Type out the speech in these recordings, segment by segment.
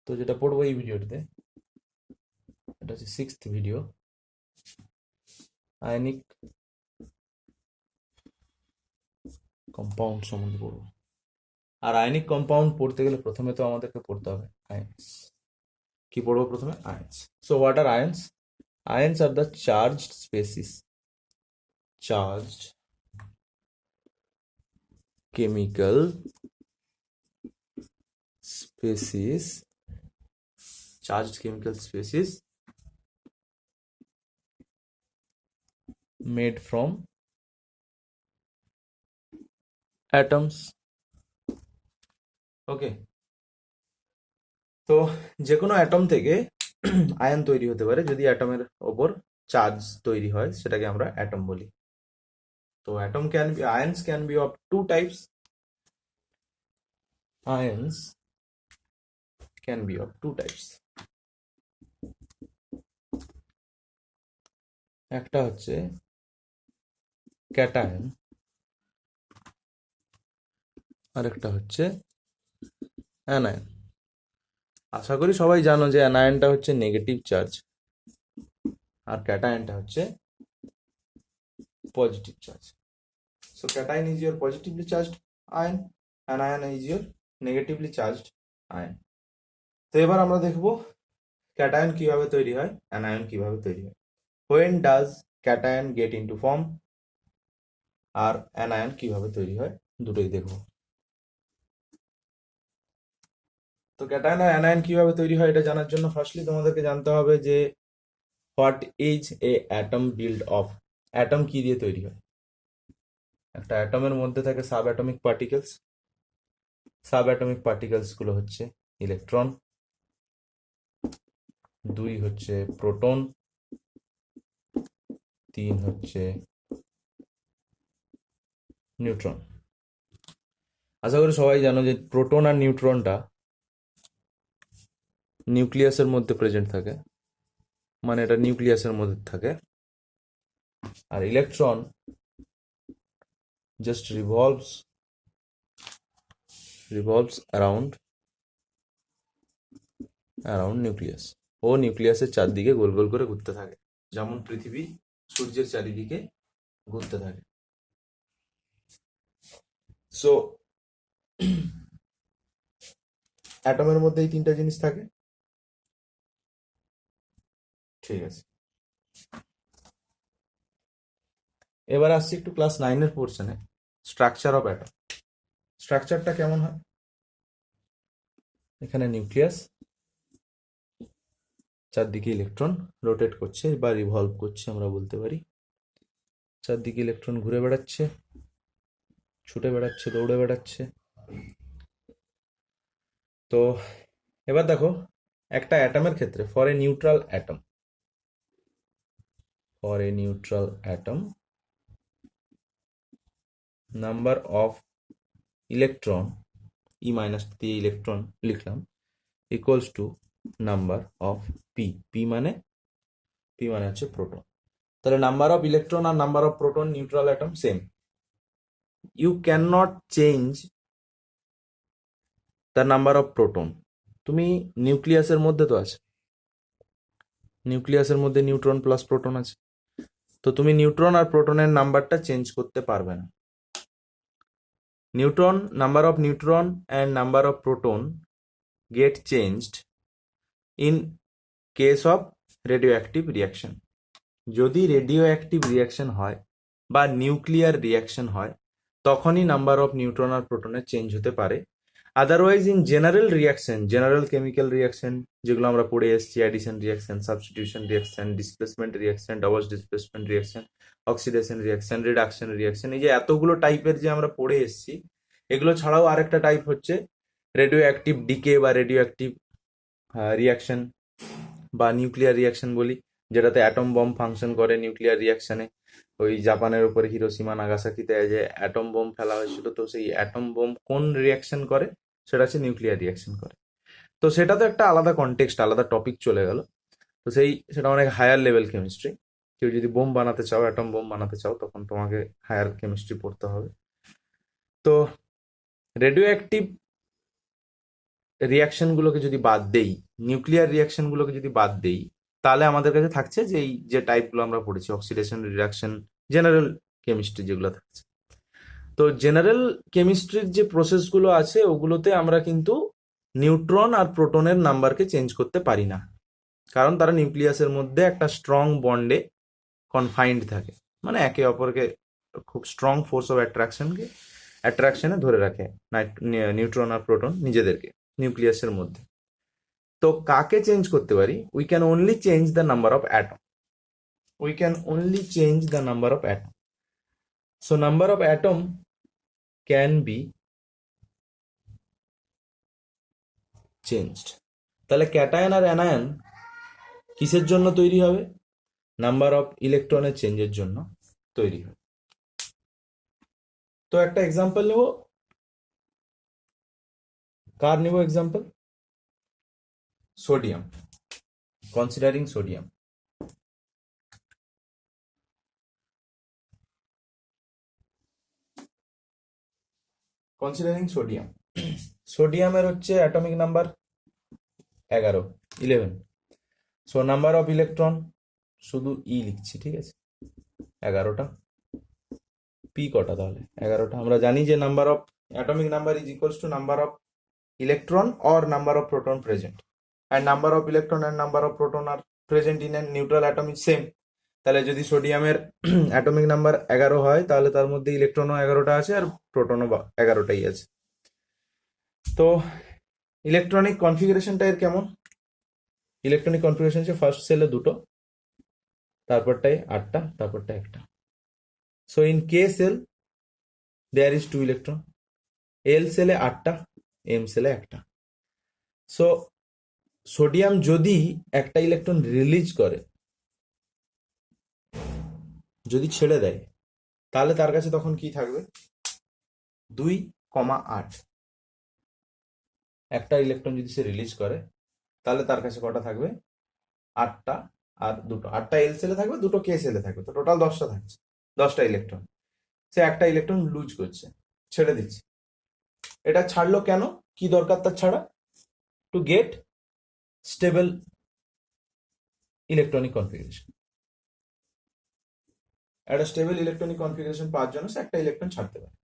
তো যেটা পড়বো এই ভিডিওতে, এটা হচ্ছে 6th ভিডিও, আয়নিক কম্পাউন্ড সম্বন্ধে পড়বো। আর আয়নিক কম্পাউন্ড পড়তে গেলে প্রথমে তো আমাদেরকে পড়তে হবে আয়ন্স। কি পড়বো প্রথমে? আয়ন্স। So what are আয়ন্স? Ions are the charged species, charged chemical species, charged chemical species made from atoms. ওকে, তো যে কোনো অ্যাটম থেকে আয়ন তৈরি হতে পারে যদি অ্যাটমের ওপর চার্জ তৈরি হয়, সেটাকে আমরা অ্যাটম বলি। তো atom can be, ions can be of two types. Ions can be of two types. একটা হচ্ছে ক্যাটায়ন, আর একটা হচ্ছে অ্যানায়ন। আশা করি সবাই জানো যে অ্যানায়নটা হচ্ছে নেগেটিভ চার্জ আর ক্যাটায়নটা হচ্ছে positive charge. So cation is your positively charged ion, anion is your negatively charged ion. তো এবার আমরা দেখব ক্যাটায়ন কিভাবে তৈরি হয়, অ্যানায়ন কিভাবে তৈরি হয়। When does cation get into form, আর অ্যানায়ন কিভাবে তৈরি হয়, দুটোই দেখব। তো ক্যাটায়ন আর অ্যানায়ন কিভাবে তৈরি হয় এটা জানার জন্য ফার্স্টলি তোমাদেরকে জানতে হবে যে what is a atom build of. Atom কি দিয়ে তৈরি হয়? একটা অ্যাটমের মধ্যে থাকে sub atomic particles. Sub atomic particles গুলো হচ্ছে ইলেকট্রন, 2 হচ্ছে প্রোটন, 3 হচ্ছে নিউট্রন। আশা করি সবাই জানো যে প্রোটন আর নিউট্রনটা নিউক্লিয়াসের মধ্যে প্রেজেন্ট থাকে, মানে এটা নিউক্লিয়াসের মধ্যে থাকে। আর electron just revolves around nucleus. ও নিউক্লিয়াসের চারদিকে গোল গোল করে ঘুরতে থাকে, যেমন পৃথিবী সূর্যের চারিদিকে ঘুরতে থাকে। সো অ্যাটমের মধ্যে এই 3টা জিনিস থাকে। ঠিক আছে, এবার আসছি একটু ক্লাস 9-এর পোর্শনে, স্ট্রাকচার অফ অ্যাটম। স্ট্রাকচারটা কেমন হয়? এখানে নিউক্লিয়াস, চারদিকে ইলেকট্রন রোটেট করছে বা রিভলভ করছে, আমরা বলতে পারি। চারদিকে ইলেকট্রন ঘুরে বেড়াচ্ছে, ছুটে বেড়াচ্ছে, দৌড়ে বেড়াচ্ছে। তো এবার দেখো একটা অ্যাটমের ক্ষেত্রে, for a neutral atom number of electron, E minus দিয়ে ইলেকট্রন লিখলাম, equals to number of P মানে হচ্ছে প্রোটন। তাহলে নাম্বার অফ ইলেকট্রন আর number of proton neutral atom same. You can not change the number of proton. তুমি নিউক্লিয়াসের মধ্যে তো আছে, নিউক্লিয়াসের মধ্যে নিউট্রন প্লাস প্রোটন আছে, তো তুমি নিউট্রন আর প্রোটনের নাম্বারটা চেঞ্জ করতে পারবে না। Number of neutron and number of proton get changed in case of radio active reaction. যদি রেডিও অ্যাক্টিভ রিয়াকশন হয় বা নিউক্লিয়ার রিয়াকশন হয়, তখনই নাম্বার অফ নিউট্রন আর প্রোটনের চেঞ্জ হতে পারে। Otherwise in general reaction, general chemical reaction যেগুলো আমরা পড়ে এসেছি, addition reaction, substitution reaction, displacement reaction, double displacement reaction, oxidation reaction, reduction reaction, এই যে এতগুলো টাইপের যে আমরা পড়ে এসেছি, এগুলো ছাড়াও আরেকটা টাইপ হচ্ছে রেডিও অ্যাক্টিভ ডিকে বা রেডিও অ্যাক্টিভ রিয়াকশন বা নিউক্লিয়ার রিয়াকশন বলি, যেটাতে অ্যাটম বম ফাংশন করে নিউক্লিয়ার রিয়াকশনে। ওই জাপানের উপরে হিরোশিমা নাগাসাকিতে যে অ্যাটম বোম ফেলা হয়েছিল, তো সেই অ্যাটম বোম কোন রিয়াকশন করে? সেটা হচ্ছে নিউক্লিয়ার রিয়াকশন করে। তো সেটা তো একটা আলাদা কনটেক্সট, আলাদা টপিক চলে গেল। তো সেটা অনেক হায়ার লেভেল কেমিস্ট্রি। কেউ যদি বোম বানাতে চাও, অ্যাটম বোম বানাতে চাও, তখন তোমাকে হায়ার কেমিস্ট্রি পড়তে হবে। তো রেডিও অ্যাক্টিভ রিয়াকশনগুলোকে যদি বাদ দেই, নিউক্লিয়ার রিয়াকশনগুলোকে যদি বাদ দেই, তাহলে আমাদের কাছে থাকছে যে এই যে টাইপগুলো আমরা পড়েছি, অক্সিডেশন, রিডাকশন, জেনারেল কেমিস্ট্রি যেগুলো থাকছে। তো জেনারেল কেমিস্ট্রির যে প্রসেসগুলো আছে ওগুলোতে আমরা কিন্তু নিউট্রন আর প্রোটনের নাম্বারকে চেঞ্জ করতে পারি না, কারণ তারা নিউক্লিয়াসের মধ্যে একটা স্ট্রং বন্ডে কনফাইন্ড থাকে, মানে একে অপরকে খুব স্ট্রং ফোর্স অফ অ্যাট্রাকশনে ধরে রাখে নিউট্রন আর প্রোটন নিজেদেরকে নিউক্লিয়াসের মধ্যে। তো কাকে চেঞ্জ করতে পারি? We can only change the number of atom. We can only change the number of atom. So number of atom can be changed. তাহলে ক্যাটায়ন আর অ্যানায়ন কিসের জন্য তৈরি হবে? নাম্বার অফ ইলেকট্রনের চেঞ্জের জন্য তৈরি হবে। তো একটা এক্সাম্পল নেব। কার নেব example? Sodium. Considering sodium. Considering sodium. সোডিয়ামের হচ্ছে atomic number 11। So number of electron শুধু ই লিখছি, ঠিক আছে, 11টা। পি কটা? তাহলে 11টা। আমরা জানি যে number of atomic number is equals to number of electron or number of proton present, and number of electron and number of proton are present in a neutral atom is same. তাহলে যদি সোডিয়ামের atomic number 11 হয়, তাহলে তার মধ্যে ইলেকট্রনও 11টা আছে আর প্রোটনও 11টাই আছে। তো ইলেকট্রনিক কনফিগারেশনটা এর কেমন? ইলেকট্রনিক কনফিগারেশন হচ্ছে ফার্স্ট সেলে 2টো, তারপরটায় 8টা, তারপরটা 1টা। So in K shell there is 2 electron, L সেলে 8টা, এম সেলে 1টা। সো সোডিয়াম যদি একটা ইলেকট্রন রিলিজ করে, যদি ছেড়ে দেয়, তাহলে তার কাছে তখন কি থাকবে? 2,8। একটা ইলেকট্রন যদি সে রিলিজ করে, তাহলে তার কাছে কটা থাকবে? 8টা আর 2টো। 8টা এল সেলে থাকবে, 2টো কে সেলে থাকবে, তো টোটাল 10টা থাকছে, 10টা ইলেকট্রন। সে একটা ইলেকট্রন লুজ করছে, ছেড়ে দিচ্ছে। এটা ছাড়লো কেন? কি দরকার তার ছাড়া? To get stable electronic configuration. একটা স্টেবল ইলেকট্রনিক কনফিগারেশন পাওয়ার জন্য সে একটা ইলেকট্রন ছাড়তে পারে।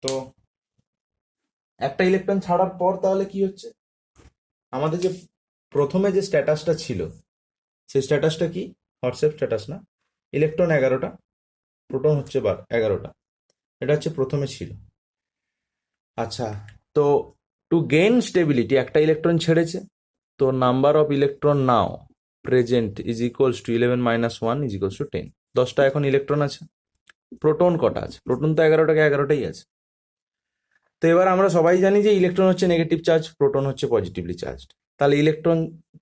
তো একটা ইলেকট্রন ছাড়ার পর তাহলে কি হচ্ছে? আমাদের যে প্রথমে যে স্ট্যাটাসটা ছিল, সেই স্ট্যাটাসটা কি? হট শেপ স্ট্যাটাস না? ইলেকট্রন 11টা, প্রোটন হচ্ছে 11টা। এটা হচ্ছে প্রথমে ছিল। আচ্ছা, তো টু গেইন স্টেবিলিটি একটা ইলেকট্রন ছেড়েছে, তো number of electron now present is equals to 11 - 1 is equals to 10। 10টা এখন ইলেকট্রন আছে। প্রোটন কটা আছে? প্রোটন তো 11টাই আছে। তো এবার আমরা সবাই জানি যে ইলেকট্রন হচ্ছে নেগেটিভ চার্জ, প্রোটন হচ্ছে পজিটিভলি চার্জড। তাহলে ইলেকট্রন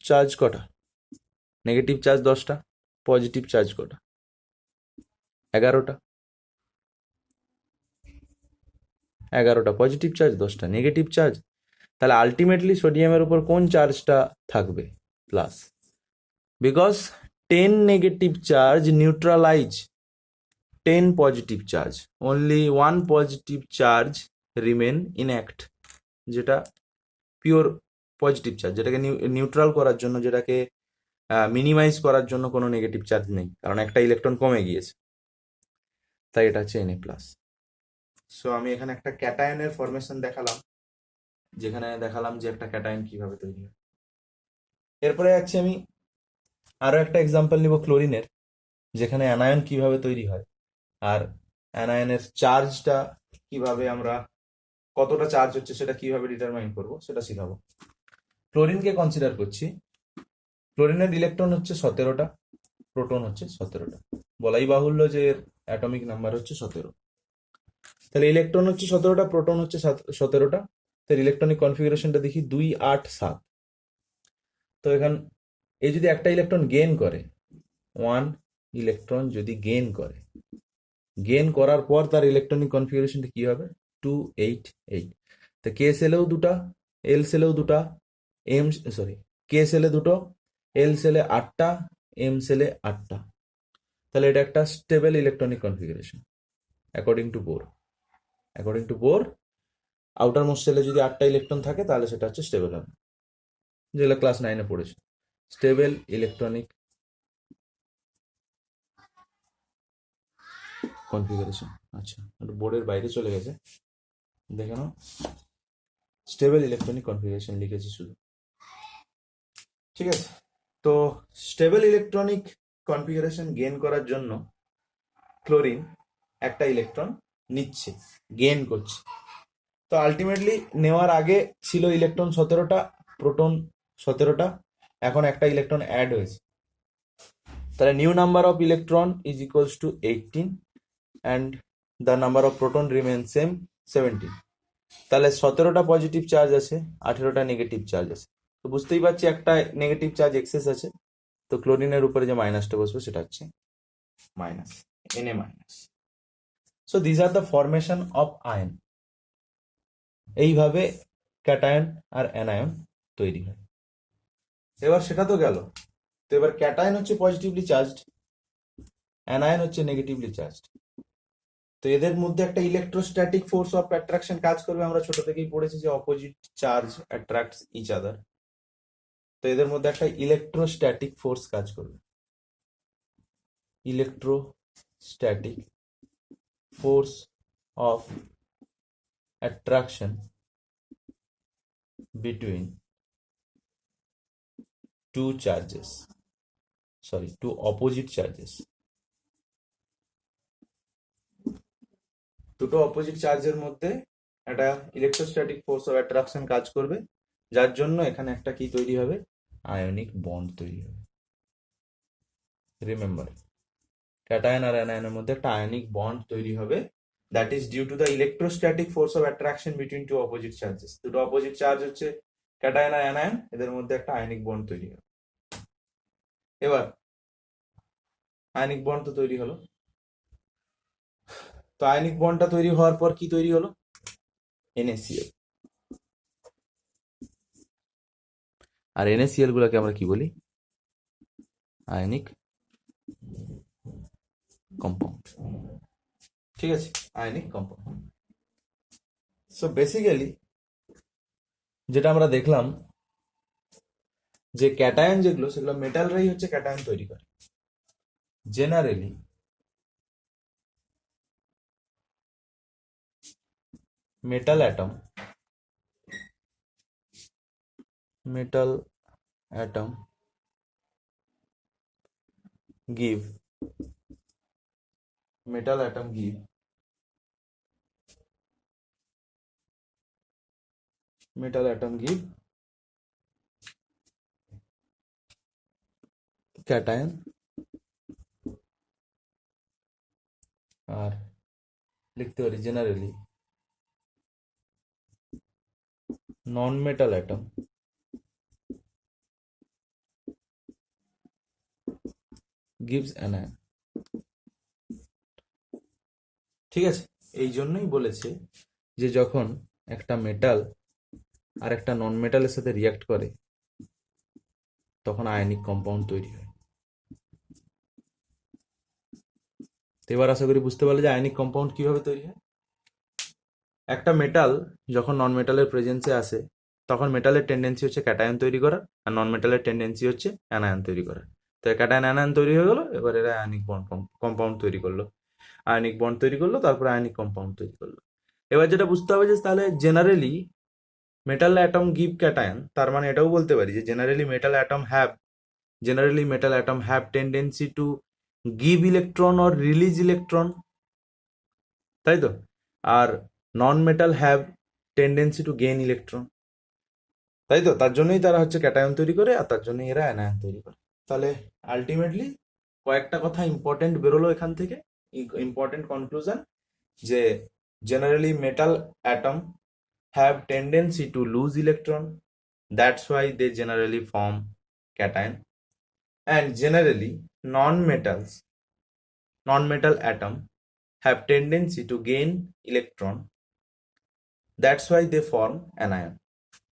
চার্জ কটা? নেগেটিভ চার্জ 10টা, পজিটিভ চার্জ কটা? 11টা। 11টা পজিটিভ চার্জ, 10টা নেগেটিভ চার্জ। তাহলে আলটিমেটলি সোডিয়ামের উপর কোন চার্জটা থাকবে? Plus. Because 10 negative charge neutralize 10 positive charge, only 1 positive charge remain intact, যেটা পিওর পজিটিভ চার্জ, যেটাকে নিউট্রাল করার জন্য, যেটাকে মিনিমাইজ করার জন্য কোনো নেগেটিভ চার্জ নেই, কারণ একটা ইলেকট্রন কমে গিয়েছে। তাই এটা হচ্ছে Na+। সো আমি এখানে একটা ক্যাটায়নের ফরমেশন দেখালাম, যেখানে দেখালাম যে একটা ক্যাটায়ন কিভাবে তৈরি হয়। এরপরে যাচ্ছি আমি আরো একটা এক্সাম্পল নিব ক্লোরিনের, যেখানে অ্যানায়ন কিভাবে তৈরি হয় আর অ্যানায়নের চার্জটা কিভাবে আমরা, কতটা চার্জ হচ্ছে সেটা কিভাবে ডিটারমাইন করব সেটা শিখাবো। ক্লোরিনকে কনসিডার করছি। ক্লোরিনের ইলেকট্রন হচ্ছে 17টা, প্রোটন হচ্ছে 17টা। বলাই বাহুল্য যে এর অ্যাটমিক নাম্বার হচ্ছে 17। তাহলে ইলেকট্রন হচ্ছে 17টা, প্রোটন হচ্ছে 17টা। তার ইলেকট্রনিক কনফিগারেশনটা দেখি 2, 8, 7। তো এখান এই যদি একটা ইলেকট্রন গেইন করে, 1 ইলেকট্রন যদি গেইন করে, গেইন করার পর তার ইলেকট্রনিক কনফিগারেশনটা কি হবে? 2, 8, 8। তো কে সেলেও 2টা, এল সেলেও 2টা, কে সেলে 2টো, এল সেলে 8টা, এম সেলে 8টা। তাহলে এটা একটা stable electronic configuration according to Bohr. Outer most শেলে যদি 8টা ইলেকট্রন থাকে তাহলে সেটা হচ্ছে স্টেবল হবে, যেগুলো ক্লাস 9-এ পড়েছে। Stable electronic configuration. আচ্ছা, একটু বোর্ডের বাইরে চলে গেছে, দেখে নাও। স্টেবল ইলেকট্রনিক কনফিগারেশন লিখেছি শুধু, ঠিক আছে। তো স্টেবল ইলেকট্রনিক কনফিগারেশন গেইন করার জন্য ক্লোরিন একটা ইলেকট্রন নিচ্ছে, গেইন করছে। তো আলটিমেটলি নেওয়ার আগে ছিল ইলেকট্রন 17টা, প্রোটন 17টা, এখন একটা ইলেকট্রন অ্যাড হয়েছে, তাহলে new number of electron is equals to 18 and the number of proton remain same 17। তাহলে 17টা পজিটিভ চার্জ আছে, 18টা নেগেটিভ চার্জ আছে। তো বুঝতেই পারছি একটা নেগেটিভ চার্জ এক্সেস আছে, তো ক্লোরিনের উপরে যে মাইনাসটা বসবে সেটা হচ্ছে minus, Na minus. So this are the formation of ion. এইভাবে ক্যাটায়ন আর অ্যানায়ন তৈরি হয়। এবার সেটা তো গেল, তো এবার ক্যাটায়ন হচ্ছে পজিটিভলি চার্জড, অ্যানায়ন হচ্ছে নেগেটিভলি চার্জড। তো এদের মধ্যে একটা ইলেকট্রোস্ট্যাটিক ফোর্স অফ অ্যাট্রাকশন কাজ করবে, আমরা ছোট থেকেই পড়েছি যে opposite charge attracts each other. তো এদের মধ্যে একটা ইলেকট্রোস্ট্যাটিক ফোর্স কাজ করবে, electrostatic force of attraction between two opposite charges। দুটো অপোজিট চার্জের মধ্যে একটা ইলেকট্রোস্ট্যাটিক ফোর্স অফ অ্যাট্রাকশন কাজ করবে, যার জন্য এখানে একটা কি তৈরি হবে, আয়নিক বন্ড তৈরি হবে। রিমেম্বার, ক্যাটায়ন আর অ্যানায়নের মধ্যে একটা আয়নিক বন্ড তৈরি হবে, that is due to the electrostatic force of attraction between two opposite charges. দুটো অপোজিট চার্জ হচ্ছে ক্যাটায়ন আর অ্যানায়ন, এদের মধ্যে একটা আয়নিক বন্ড তৈরি হবে। এবার আয়নিক বন্ড তো তৈরি হলো, তো আয়নিক বন্ডটা তৈরি হওয়ার পর কি তৈরি হলো, NaCl। আর NaCl গুলোকে আমরা কি বলি, আয়নিক কম্পাউন্ড, ঠিক আছে, আয়নিক কম্পাউন্ড। সো বেসিক্যালি যেটা আমরা দেখলাম যে ক্যাটায়ন যেগুলো, সেগুলো মেটালরাই হচ্ছে ক্যাটায়ন তৈরি করে। Generally metal atom give cation আর লিখতে পারি জেনারেলি নন মেটাল অ্যাটম gives anion। ঠিক আছে, এই জন্যই বলেছে যে যখন একটা মেটাল আর একটা নন মেটালের সাথে রিয়াক্ট করে তখন আয়নিক কম্পাউন্ড তৈরি হয়। এবার আশা করি বুঝতে পারলে যে আয়নিক কম্পাউন্ড কিভাবে তৈরি হয়। একটা মেটাল যখন নন মেটালের প্রেজেন্সে আসে তখন মেটালের টেন্ডেন্সি হচ্ছে ক্যাটায়ন তৈরি করার, আর নন মেটালের টেন্ডেন্সি হচ্ছে অ্যানায়ন তৈরি করার। তো ক্যাটায়ন অ্যানায়ন তৈরি হয়ে গেলো, এবার এরা আয়নিক বন্ড কম্পাউন্ড তৈরি করলো, আয়নিক বন্ড তৈরি করলো, তারপরে আয়নিক কম্পাউন্ড তৈরি করলো। এবার যেটা বুঝতে হবে যে তাহলে generally metal atom give cation, তার মানে এটাও বলতে পারি যে generally metal atom have tendency to give electron or release electron, তাই তো। আর non metal have tendency to gain electron, তাই তো। তার জন্যই তারা হচ্ছে ক্যাটায়ন তৈরি করে, আর তার জন্যই এরা অ্যানায়ন তৈরি করে। তাহলে আলটিমেটলি কয়েকটা কথা ইম্পর্টেন্ট বেরোলো এখান থেকে, ইম্পর্টেন্ট কনক্লুশন, যে generally metal atom have tendency to lose electron, that's why they generally form cation, and generally non-metal atom have tendency to gain electron, that's why they form anion.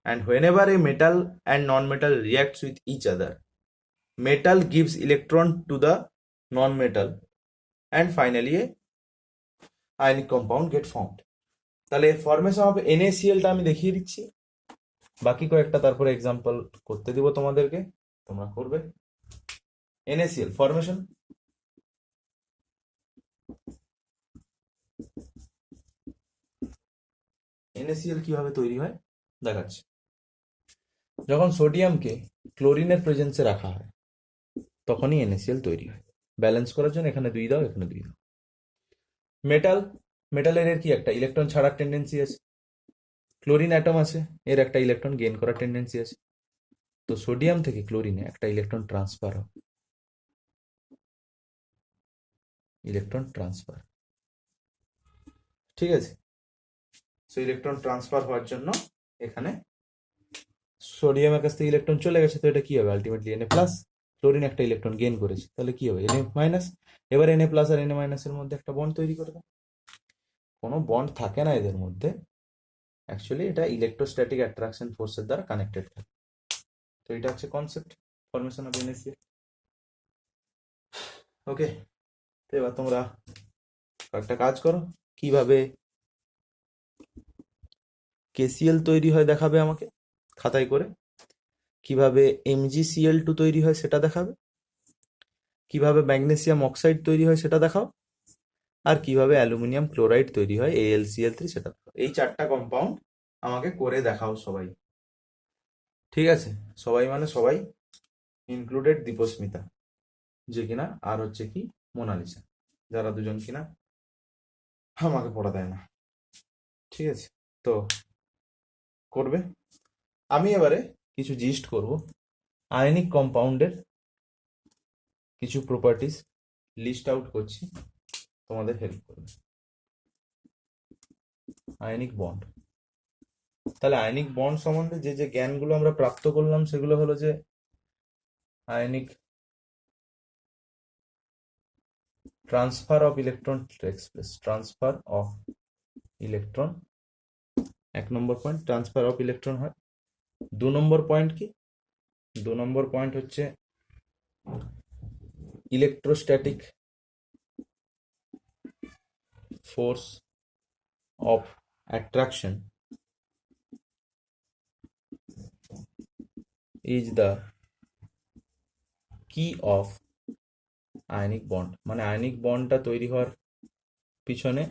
And whenever a metal and non-metal reacts with each other, metal gives electron to the non-metal and finally a ionic compound get formed. তাহলে formation of NaClটা আমি দেখিয়ে দিচ্ছি, বাকি কয়েকটা তারপরে example করতে দিব তোমাদেরকে, তোমরা করবে। NaCl ফরমেশন, NaCl কিভাবে তৈরি হয় দেখাচ্ছি। যখন সোডিয়ামকে ক্লোরিনের প্রেজেন্সে রাখা হয় তখনই NaCl তৈরি হয়। ব্যালেন্স করার জন্য এখানে 2 দাও, এখানে 2 দাও। মেটালের এর কি একটা ইলেকট্রন ছাড়ার টেন্ডেন্সি আছে, ক্লোরিন অ্যাটম আছে, এর একটা ইলেকট্রন গেইন করার টেন্ডেন্সি আছে। তো সোডিয়াম থেকে ক্লোরিনে একটা ইলেকট্রন ট্রান্সফার হবে, ইলেকট্রন ট্রান্সফার, ঠিক আছে। সো ইলেকট্রন ট্রান্সফার হওয়ার জন্য এখানে সোডিয়ামের কাছ থেকে ইলেকট্রন চলে গেছে, তো এটা কি হবে আলটিমেটলি Na প্লাস, ক্লোরিন একটা ইলেকট্রন গেইন করেছে, তাহলে কি হবে Na মাইনাস। এবার Na প্লাস আর Na মাইনাসের মধ্যে একটা বন্ড তৈরি করবে, কোনো বন্ড থাকে না এদের মধ্যে, অ্যাকচুয়ালি এটা ইলেকট্রোস্ট্যাটিক অ্যাট্রাকশন ফোর্সের দ্বারা কানেক্টেড থাকে। তো এটা হচ্ছে কনসেপ্ট ফরমেশন অফ NaCl। ওকে, তো এবার তোমরা একটা কাজ করো, কিভাবে KCl তৈরি হয় দেখাবে আমাকে খাতায় করে, কিভাবে MgCl2 তৈরি হয় সেটা দেখাবে, কিভাবে ম্যাগনেসিয়াম অক্সাইড তৈরি হয় সেটা দেখাও, আর কিভাবে অ্যালুমিনিয়াম ক্লোরাইড তৈরি হয় AlCl3 সেটা দেখাও। এই 4টা কম্পাউন্ড আমাকে করে দেখাও সবাই, ঠিক আছে। সবাই মানে সবাই, ইনক্লুডেড দীপস্মিতা, যে কিনা আর হচ্ছে কি মোনালিসা, যারা দুজন কিনা আমাকে পড়া দেয় না, ঠিক আছে। তো করবে, আমি এবারে কিছু জিস্ট করব, আয়নিক কম্পাউন্ডের কিছু প্রপার্টিজ লিস্ট আউট করছি, তোমাদের হেল্প করবে। আয়নিক বন্ড, তাহলে আয়নিক বন্ড সম্বন্ধে যে যে জ্ঞানগুলো আমরা প্রাপ্ত করলাম সেগুলো হলো যে ionic transfer of electron takes place, transfer of electron 1 number point, transfer of electron হয়। 2 নম্বর পয়েন্ট কি, 2 নম্বর পয়েন্ট হচ্ছে electrostatic force of attraction is the কি অফ আয়নিক বন্ড, মানে আয়নিক বন্ডটা তৈরি হওয়ার পিছনে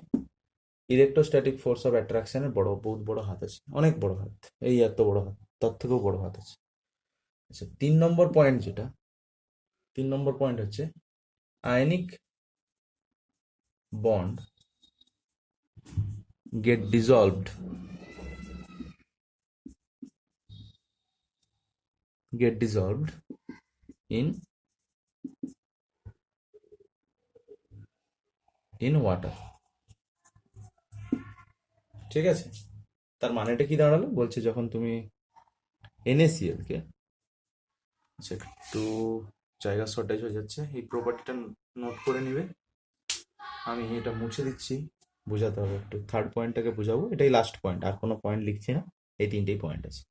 ইলেকট্রোস্ট্যাটিক ফোর্স অফ অ্যাট্রাকশনের বহুত বড় হাত আছে, অনেক বড় হাত, এই এত বড় হাত, তার থেকেও বড় হাত আছে। আচ্ছা, 3 নম্বর পয়েন্ট যেটা, 3 নম্বর পয়েন্ট হচ্ছে ionic bond get dissolved in water, ঠিক আছে। তার মানেটা কি দাঁড়ালো, বলছে যখন তুমি NaCl কে, আচ্ছা একটু জায়গা শর্টেজ হয়ে যাচ্ছে, এই প্রপার্টিটা নোট করে নিবে, আমি এটা মুছে দিচ্ছি, বোঝাতে হবে একটু, 3rd পয়েন্টটাকে বোঝাবো, এটাই লাস্ট পয়েন্ট, আর কোনো পয়েন্ট লিখছি না, এই 3টেই পয়েন্ট আছে।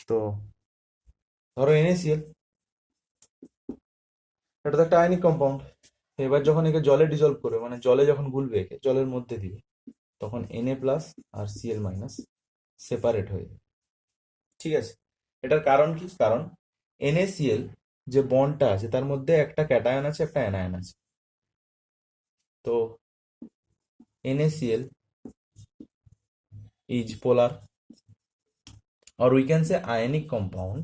তো ধরো NaCl, এটা তো একটা আয়নিক কম্পাউন্ড, এবার যখন একে জলে ডিজলভ করবে, মানে জলে যখন গুলবে, একে জলের মধ্যে দিবে, তখন Na প্লাস আর Cl মাইনাস সেপারেট হয়ে যাবে, ঠিক আছে। এটার কারণ কি, কারণ NaCl যে বন্ডটা আছে তার মধ্যে একটা ক্যাটায়ন আছে, একটা অ্যানায়ন আছে। তো NaCl is polar, or we can say ionic compound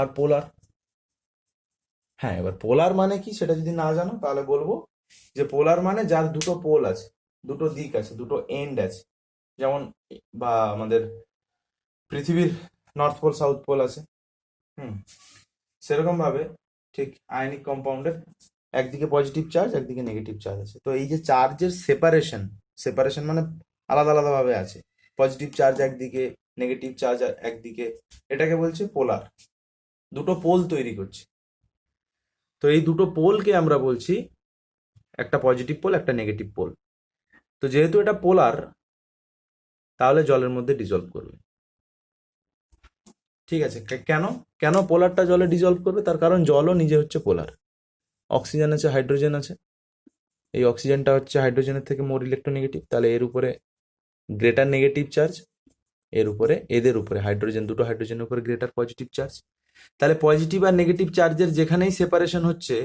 আর পোলার। হ্যাঁ, এবার পোলার মানে কি সেটা যদি না জানো তাহলে বলবো যে পোলার মানে যার দুটো পোল আছে, দুটো দিক আছে, দুটো এন্ড আছে, যেমন বা আমাদের পৃথিবীর নর্থ পোল সাউথ পোল আছে, সেরকম ভাবে ঠিক আয়নিক কম্পাউন্ডের একদিকে পজিটিভ চার্জ, একদিকে নেগেটিভ চার্জ আছে। তো এই যে চার্জের সেপারেশন মানে আলাদা আলাদা ভাবে আছে, পজিটিভ চার্জ একদিকে, নেগেটিভ চার্জ একদিকে, এটাকে বলছে পোলার, দুটো পোল তৈরি করছে। তো এই দুটো পোলকে আমরা বলছি একটা পজিটিভ পোল, একটা নেগেটিভ পোল। তো যেহেতু এটা পোলার, তাহলে জলের মধ্যে ডিজলভ করবে, ঠিক আছে, কেন কেন পোলারটা জলে ডিজলভ করবে? তার কারণ জলও নিজে হচ্ছে পোলার। অক্সিজেন আছে, হাইড্রোজেন আছে, এই অক্সিজেনটা হচ্ছে হাইড্রোজেনের থেকে মোর ইলেকট্রোনেগেটিভ, তাহলে এর উপরে গ্রেটার নেগেটিভ চার্জ, এর উপরে এদের উপরে হাইড্রোজেন, দুটো হাইড্রোজেনের উপরে গ্রেটার পজিটিভ চার্জ। তাহলে পজিটিভ আর নেগেটিভ চার্জের যেখানেই সেপারেশন হচ্ছে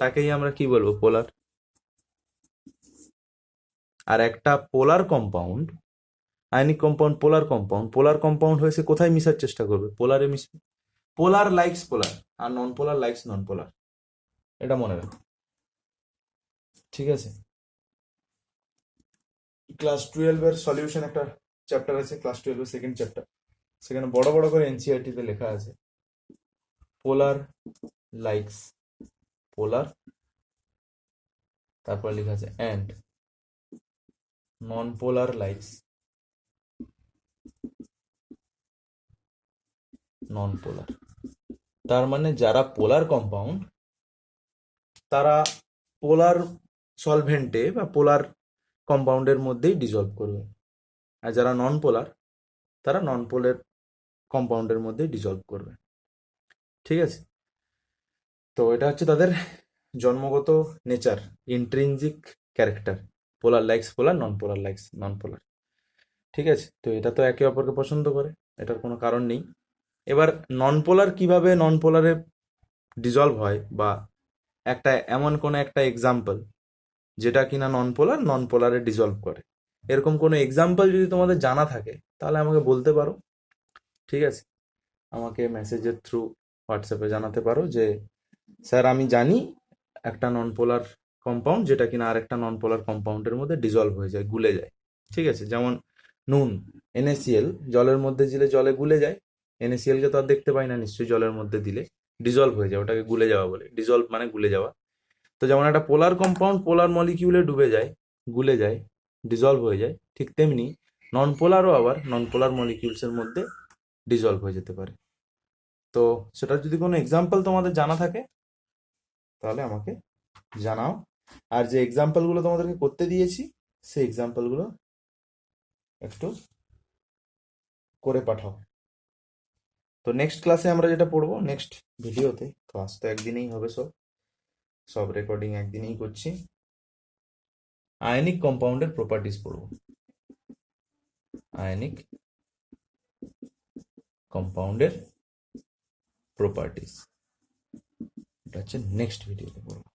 তাকেই আমরা কি বলবো? পোলার। আর একটা পোলার কম্পাউন্ড, আয়নিক কম্পাউন্ড, পোলার কম্পাউন্ড হয়েছে কোথায় মিশার চেষ্টা করবে? পোলারে মিশবে। পোলার লাইকস পোলার, আর নন পোলার লাইকস নন পোলার, এটা মনে রাখো। ঠিক আছে, ক্লাস 12 এর সলিউশন একটা চ্যাপ্টার আছে, ক্লাস 12 এর সেকেন্ড চ্যাপ্টার, সেখানে বড় বড় করে এনসিইআরটি তে লেখা আছে পোলার লাইকস পোলার, তারপর লেখা আছে অ্যান্ড নন পোলার লাইকস নন পোলার। তার মানে যারা পোলার কম্পাউন্ড তারা পোলার সলভেন্টে বা পোলার কম্পাউন্ডের মধ্যেই ডিজলভ করবে, আর যারা নন পোলার তারা নন পোলার কম্পাউন্ডের মধ্যেই ডিজলভ করবে। ঠিক আছে, তো এটা হচ্ছে তাদের জন্মগত নেচার, ইন্ট্রিনজিক ক্যারেক্টার, পোলার লাইকস পোলার, নন পোলার লাইকস নন পোলার। ঠিক আছে, তো এটা তো একে অপরকে পছন্দ করে, এটার কোনো কারণ নেই। এবার নন পোলার কিভাবে নন পোলারে ডিজলভ হয়, বা একটা এমন কোনো একটা এক্সাম্পল যেটা কিনা নন পোলারে ডিজলভ করে, এরকম কোনো এক্সাম্পল যদি তোমাদের জানা থাকে তাহলে আমাকে বলতে পারো। ঠিক আছে, আমাকে মেসেজের থ্রু হোয়াটসঅ্যাপে জানাতে পারো যে স্যার আমি জানি একটা নন পোলার কম্পাউন্ড যেটা কিনা আর একটা নন পোলার কম্পাউন্ডের মধ্যে ডিজলভ হয়ে যায়, গুলে যায়। ঠিক আছে, যেমন নুন, NaCl জলের মধ্যে দিলে জলে গুলে যায়। NaCl কে তো আর দেখতে পাই না, নিশ্চয়ই জলের মধ্যে দিলে ডিজলভ হয়ে যায়, ওটাকে গুলে যাওয়া বলে। ডিজলভ মানে গুলে যাওয়া। তো যেমন একটা পোলার কম্পাউন্ড পোলার মলিকিউলে ডুবে যায়, গুলে যায়, ডিজলভ হয়ে যায়, ঠিক তেমনি নন পোলারও আবার নন পোলার মলিকিউলসের মধ্যে ডিজলভ হয়ে যেতে পারে। তো সেটার যদি কোনো এক্সাম্পল তোমাদের জানা থাকে তাহলে আমাকে জানাও। আর যে এক্সাম্পলগুলো তোমাদেরকে করতে দিয়েছি সেই এক্সাম্পলগুলো একটু করে পাঠাও। তো নেক্সট ক্লাসে আমরা যেটা পড়বো, নেক্সট ভিডিওতে, ক্লাস তো একদিনেই হবে, সব সব রেকর্ডিং একদিনেই করছি, আয়নিক কম্পাউন্ডের প্রপার্টিস পড়বো। আয়নিক কম্পাউন্ডের প্রপার্টিস, এটা হচ্ছে নেক্সট ভিডিওতে পড়বো।